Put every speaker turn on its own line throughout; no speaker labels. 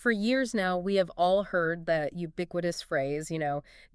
For years now, we have all heard that ubiquitous phrase,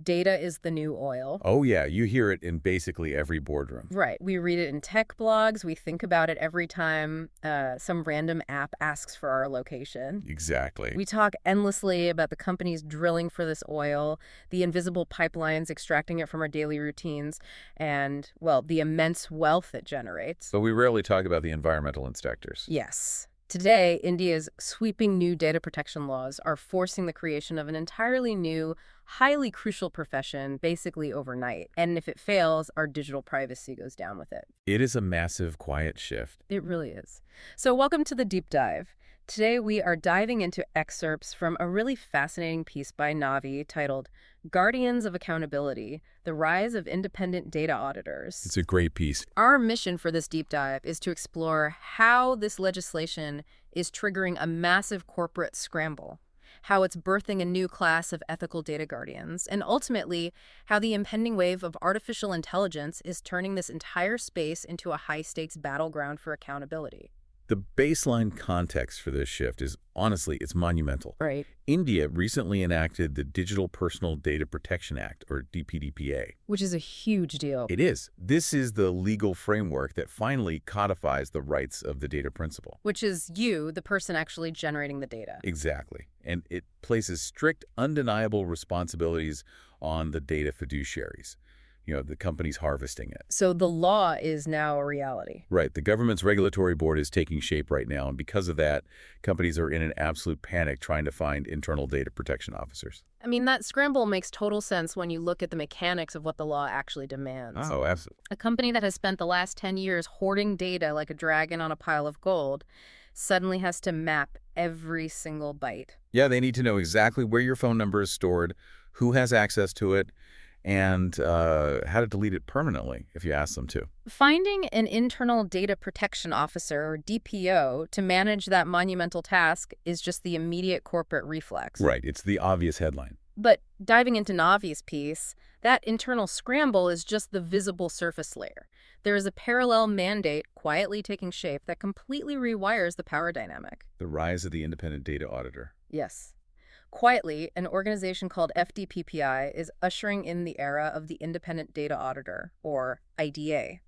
data is the new oil.
Oh, yeah, you hear it in basically every boardroom.
Right. We read it in tech blogs. We think about it every time some random app asks for our location.
Exactly.
We talk endlessly about the companies drilling for this oil, the invisible pipelines extracting it from our daily routines, and, well, the immense wealth it generates.
But we rarely talk about the environmental inspectors.
Yes. Today, India's sweeping new data protection laws are forcing the creation of an entirely new, highly crucial profession basically overnight. And if it fails, our digital privacy goes down with it.
It is a massive, quiet shift.
It really is. So welcome to the deep dive. Today, we are diving into excerpts from a really fascinating piece by Navi titled Guardians of Accountability, The Rise of Independent Data Auditors.
It's a great piece.
Our mission for this deep dive is to explore how this legislation is triggering a massive corporate scramble, how it's birthing a new class of ethical data guardians, and ultimately, how the impending wave of artificial intelligence is turning this entire space into a high-stakes battleground for accountability.
The baseline context for this shift is, honestly, it's monumental.
Right.
India recently enacted the Digital Personal Data Protection Act, or DPDPA.
Which is a huge deal.
It is. This is the legal framework that finally codifies the rights of the data principal.
Which is you, the person actually generating the data.
Exactly. And it places strict, undeniable responsibilities on the data fiduciaries. The companies harvesting it.
So the law is now a reality.
Right. The government's regulatory board is taking shape right now, and because of that, companies are in an absolute panic trying to find internal data protection officers.
I mean, that scramble makes total sense when you look at the mechanics of what the law actually demands.
Oh, absolutely.
A company that has spent the last 10 years hoarding data like a dragon on a pile of gold suddenly has to map every single byte.
Yeah, they need to know exactly where your phone number is stored, who has access to it, and how to delete it permanently if you ask them to.
Finding an internal data protection officer, or DPO, to manage that monumental task is just the immediate corporate reflex.
Right. It's the obvious headline.
But diving into Navi's piece, that internal scramble is just the visible surface layer. There is a parallel mandate quietly taking shape that completely rewires the power dynamic.
The rise of the independent data auditor.
Yes. Quietly, an organization called FDPPI is ushering in the era of the Independent Data Auditor, or IDA.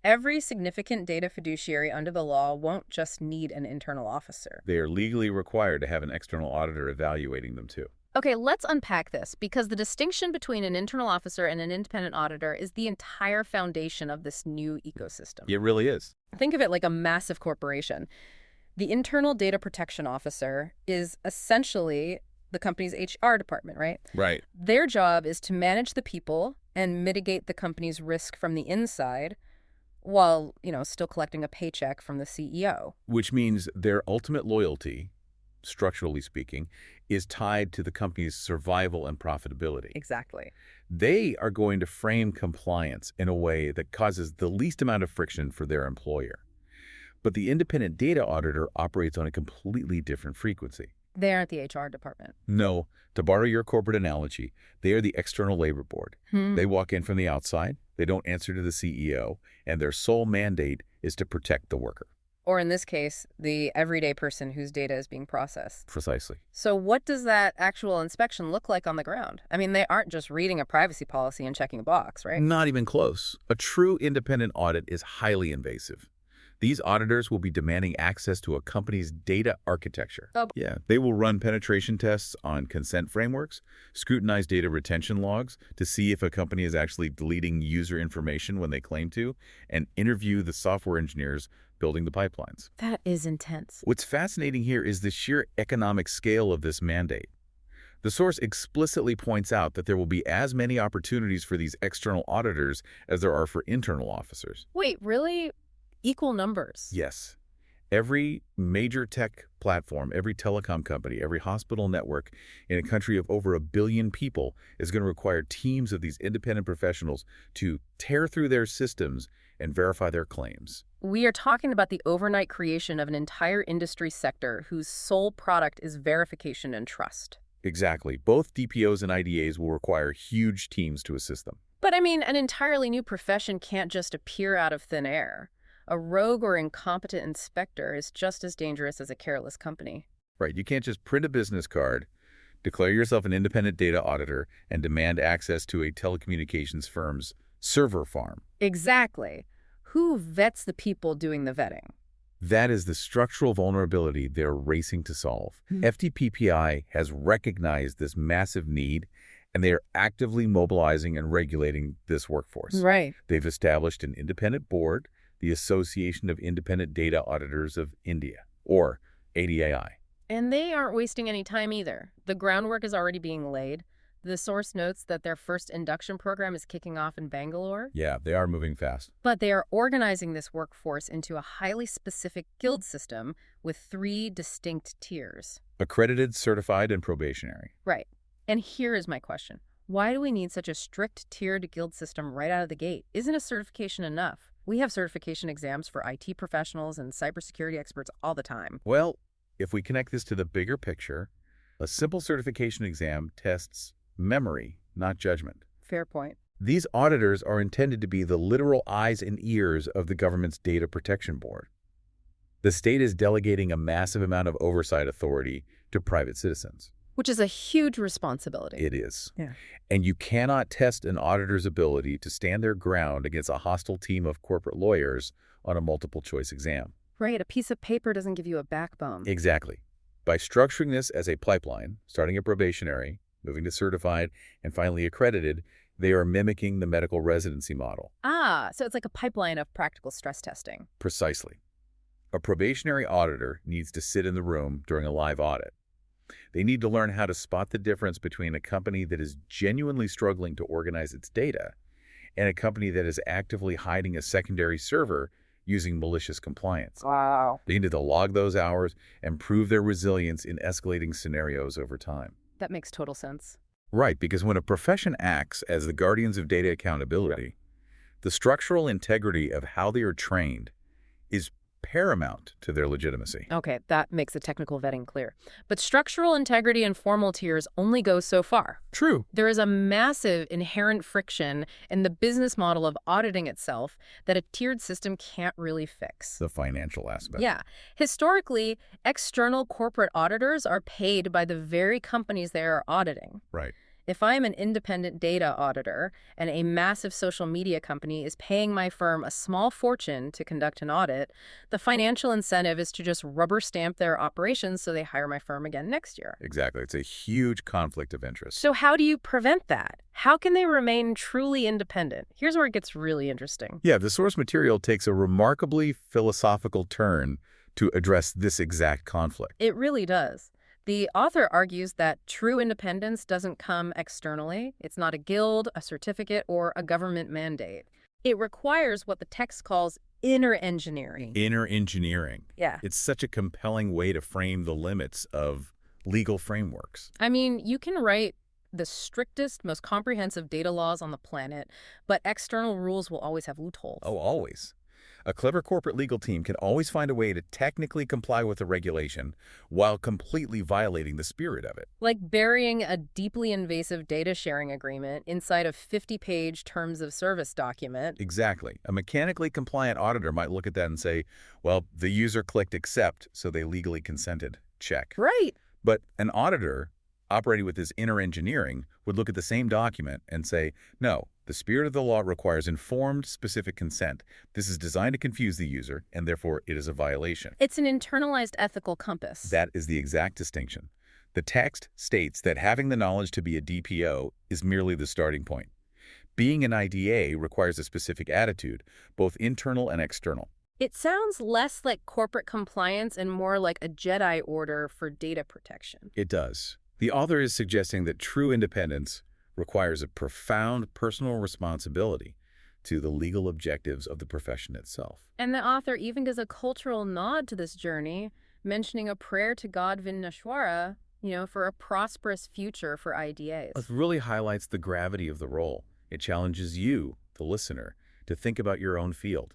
Every significant data fiduciary under the law won't just need an internal officer.
They are legally required to have an external auditor evaluating them too.
Okay, let's unpack this, because the distinction between an internal officer and an independent auditor is the entire foundation of this new ecosystem.
It really is.
Think of it like a massive corporation. The internal data protection officer is essentially the company's HR department, right?
Right.
Their job is to manage the people and mitigate the company's risk from the inside while, still collecting a paycheck from the CEO.
Which means their ultimate loyalty, structurally speaking, is tied to the company's survival and profitability.
Exactly.
They are going to frame compliance in a way that causes the least amount of friction for their employer. But the independent data auditor operates on a completely different frequency.
They aren't the HR department.
No, to borrow your corporate analogy, they are the external labor board. They walk in from the outside, they don't answer to the CEO, and their sole mandate is to protect the worker.
Or in this case, the everyday person whose data is being processed.
Precisely.
So what does that actual inspection look like on the ground? I mean, they aren't just reading a privacy policy and checking a box, right?
Not even close. A true independent audit is highly invasive. These auditors will be demanding access to a company's data architecture.
Oh.
Yeah, they will run penetration tests on consent frameworks, scrutinize data retention logs to see if a company is actually deleting user information when they claim to, and interview the software engineers building the pipelines.
That is intense.
What's fascinating here is the sheer economic scale of this mandate. The source explicitly points out that there will be as many opportunities for these external auditors as there are for internal officers.
Wait, really? Equal numbers?
Yes. Every major tech platform, every telecom company, every hospital network in a country of over 1 billion people is going to require teams of these independent professionals to tear through their systems and verify their claims.
We are talking about the overnight creation of an entire industry sector whose sole product is verification and trust.
Exactly. Both DPOs and IDAs will require huge teams to assist them.
But I mean, an entirely new profession can't just appear out of thin air. A rogue or incompetent inspector is just as dangerous as a careless company.
Right. You can't just print a business card, declare yourself an independent data auditor, and demand access to a telecommunications firm's server farm.
Exactly. Who vets the people doing the vetting?
That is the structural vulnerability they're racing to solve. FDPPI has recognized this massive need, and they are actively mobilizing and regulating this workforce.
Right.
They've established an independent board, the Association of Independent Data Auditors of India, or ADAI.
And they aren't wasting any time either. The groundwork is already being laid. The source notes that their first induction program is kicking off in Bangalore.
Yeah, they are moving fast.
But they are organizing this workforce into a highly specific guild system with 3 distinct tiers.
Accredited, certified, and probationary.
Right. And here is my question. Why do we need such a strict tiered guild system right out of the gate? Isn't a certification enough? We have certification exams for IT professionals and cybersecurity experts all the time.
Well, if we connect this to the bigger picture, a simple certification exam tests memory, not judgment.
Fair point.
These auditors are intended to be the literal eyes and ears of the government's Data Protection Board. The state is delegating a massive amount of oversight authority to private citizens.
Which is a huge responsibility.
It is.
Yeah.
And you cannot test an auditor's ability to stand their ground against a hostile team of corporate lawyers on a multiple-choice exam.
Right, a piece of paper doesn't give you a backbone.
Exactly. By structuring this as a pipeline, starting at probationary, moving to certified, and finally accredited, they are mimicking the medical residency model.
Ah, so it's like a pipeline of practical stress testing.
Precisely. A probationary auditor needs to sit in the room during a live audit. They need to learn how to spot the difference between a company that is genuinely struggling to organize its data and a company that is actively hiding a secondary server using malicious compliance.
Wow.
They need to log those hours and prove their resilience in escalating scenarios over time.
That makes total sense.
Right, because when a profession acts as the guardians of data accountability, the structural integrity of how they are trained is paramount to their legitimacy.
Okay, that makes the technical vetting clear. But structural integrity and formal tiers only go so far.
True.
There is a massive inherent friction in the business model of auditing itself that a tiered system can't really fix.
The financial aspect.
Yeah. Historically, external corporate auditors are paid by the very companies they are auditing.
Right.
If I'm an independent data auditor and a massive social media company is paying my firm a small fortune to conduct an audit, the financial incentive is to just rubber stamp their operations so they hire my firm again next year.
Exactly. It's a huge conflict of interest.
So how do you prevent that? How can they remain truly independent? Here's where it gets really interesting.
Yeah, the source material takes a remarkably philosophical turn to address this exact conflict.
It really does. The author argues that true independence doesn't come externally. It's not a guild, a certificate, or a government mandate. It requires what the text calls inner engineering.
Inner engineering.
Yeah.
It's such a compelling way to frame the limits of legal frameworks.
I mean, you can write the strictest, most comprehensive data laws on the planet, but external rules will always have loopholes.
Oh, always. A clever corporate legal team can always find a way to technically comply with a regulation while completely violating the spirit of it.
Like burying a deeply invasive data sharing agreement inside a 50-page terms of service document.
Exactly. A mechanically compliant auditor might look at that and say, well, the user clicked accept, so they legally consented. Check.
Right.
But an auditor operating with this inner engineering would look at the same document and say, no, the spirit of the law requires informed, specific consent. This is designed to confuse the user, and therefore it is a violation.
It's an internalized ethical compass.
That is the exact distinction. The text states that having the knowledge to be a DPO is merely the starting point. Being an IDA requires a specific attitude, both internal and external.
It sounds less like corporate compliance and more like a Jedi order for data protection.
It does. The author is suggesting that true independence requires a profound personal responsibility to the legal objectives of the profession itself.
And the author even gives a cultural nod to this journey, mentioning a prayer to God Vinashwara, for a prosperous future for IDAs.
It really highlights the gravity of the role. It challenges you, the listener, to think about your own field.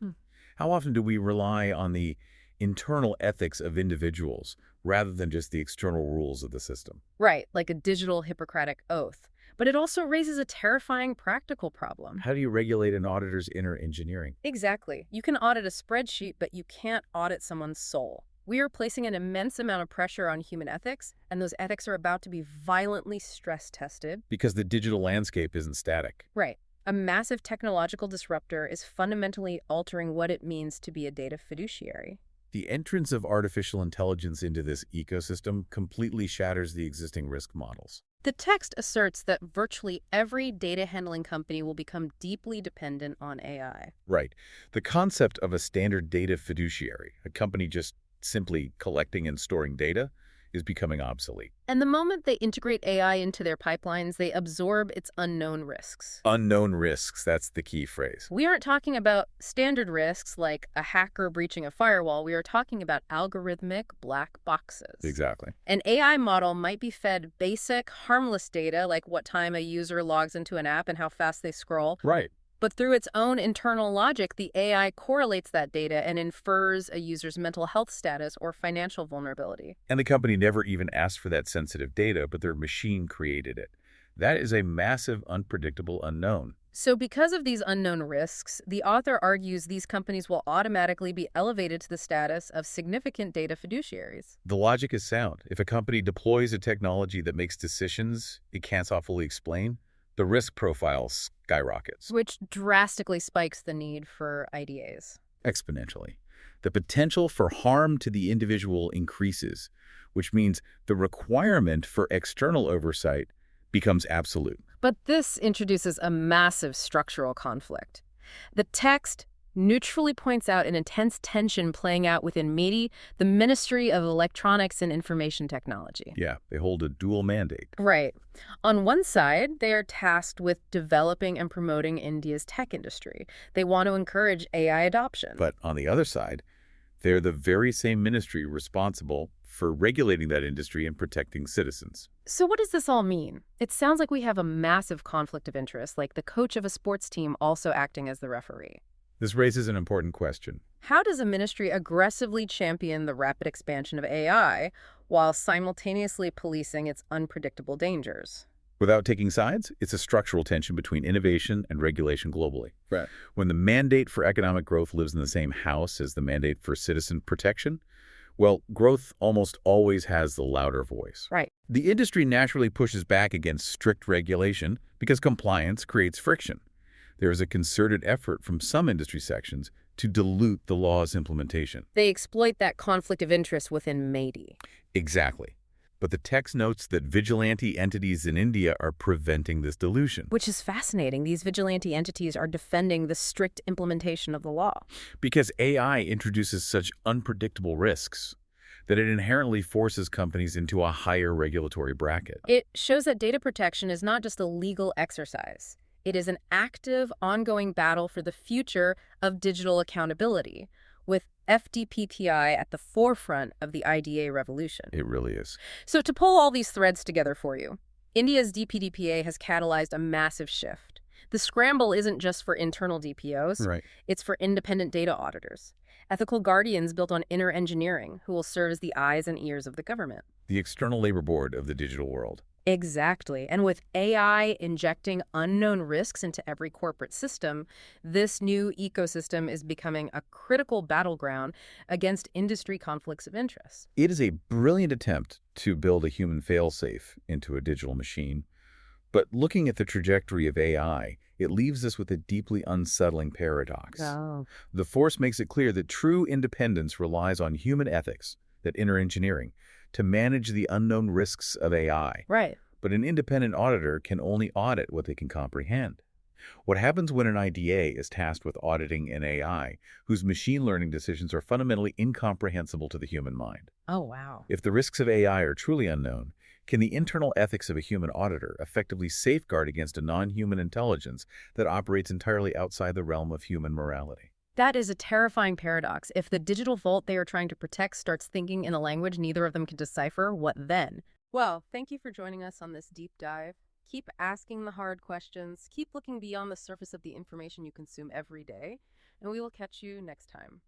How often do we rely on the internal ethics of individuals rather than just the external rules of the system?
Right, like a digital Hippocratic oath. But it also raises a terrifying practical problem.
How do you regulate an auditor's inner engineering?
Exactly. You can audit a spreadsheet, but you can't audit someone's soul. We are placing an immense amount of pressure on human ethics, and those ethics are about to be violently stress tested.
Because the digital landscape isn't static.
Right. A massive technological disruptor is fundamentally altering what it means to be a data fiduciary.
The entrance of artificial intelligence into this ecosystem completely shatters the existing risk models.
The text asserts that virtually every data handling company will become deeply dependent on AI.
Right. The concept of a standard data fiduciary, a company just simply collecting and storing data, is becoming obsolete.
And the moment they integrate AI into their pipelines, they absorb its unknown risks.
Unknown risks, that's the key phrase.
We aren't talking about standard risks like a hacker breaching a firewall. We are talking about algorithmic black boxes.
Exactly.
An AI model might be fed basic, harmless data like what time a user logs into an app and how fast they scroll.
Right.
But through its own internal logic, the AI correlates that data and infers a user's mental health status or financial vulnerability.
And the company never even asked for that sensitive data, but their machine created it. That is a massive, unpredictable unknown.
So because of these unknown risks, the author argues these companies will automatically be elevated to the status of significant data fiduciaries.
The logic is sound. If a company deploys a technology that makes decisions it can't fully explain, the risk profile skyrockets
Which drastically spikes the need for IDAs.
exponentially. The potential for harm to the individual increases, which means the requirement for external oversight becomes absolute.
But this introduces a massive structural conflict. The text neutrally points out an intense tension playing out within METI, the Ministry of Electronics and Information Technology.
Yeah, they hold a dual mandate.
Right. On one side, they are tasked with developing and promoting India's tech industry. They want to encourage AI adoption.
But on the other side, they're the very same ministry responsible for regulating that industry and protecting citizens.
So what does this all mean? It sounds like we have a massive conflict of interest, like the coach of a sports team also acting as the referee.
This raises an important question.
How does a ministry aggressively champion the rapid expansion of AI while simultaneously policing its unpredictable dangers?
Without taking sides, it's a structural tension between innovation and regulation globally.
Right.
When the mandate for economic growth lives in the same house as the mandate for citizen protection, well, growth almost always has the louder voice.
Right.
The industry naturally pushes back against strict regulation because compliance creates friction. There is a concerted effort from some industry sections to dilute the law's implementation.
They exploit that conflict of interest within METI.
Exactly. But the text notes that vigilante entities in India are preventing this dilution.
Which is fascinating. These vigilante entities are defending the strict implementation of the law.
Because AI introduces such unpredictable risks that it inherently forces companies into a higher regulatory bracket.
It shows that data protection is not just a legal exercise. It is an active, ongoing battle for the future of digital accountability, with FDPPI at the forefront of the IDA revolution.
It really is.
So to pull all these threads together for you, India's DPDPA has catalyzed a massive shift. The scramble isn't just for internal DPOs.
Right.
It's for independent data auditors, ethical guardians built on inner engineering who will serve as the eyes and ears of the government.
The external labor board of the digital world.
Exactly. And with AI injecting unknown risks into every corporate system, this new ecosystem is becoming a critical battleground against industry conflicts of interest.
It is a brilliant attempt to build a human failsafe into a digital machine. But looking at the trajectory of AI, it leaves us with a deeply unsettling paradox.
Oh.
The force makes it clear that true independence relies on human ethics, that inner engineering, to manage the unknown risks of AI.
Right.
But an independent auditor can only audit what they can comprehend. What happens when an IDA is tasked with auditing an AI whose machine learning decisions are fundamentally incomprehensible to the human mind?
Oh, wow.
If the risks of AI are truly unknown, can the internal ethics of a human auditor effectively safeguard against a non-human intelligence that operates entirely outside the realm of human morality?
That is a terrifying paradox. If the digital vault they are trying to protect starts thinking in a language neither of them can decipher, what then? Well, thank you for joining us on this deep dive. Keep asking the hard questions. Keep looking beyond the surface of the information you consume every day. And we will catch you next time.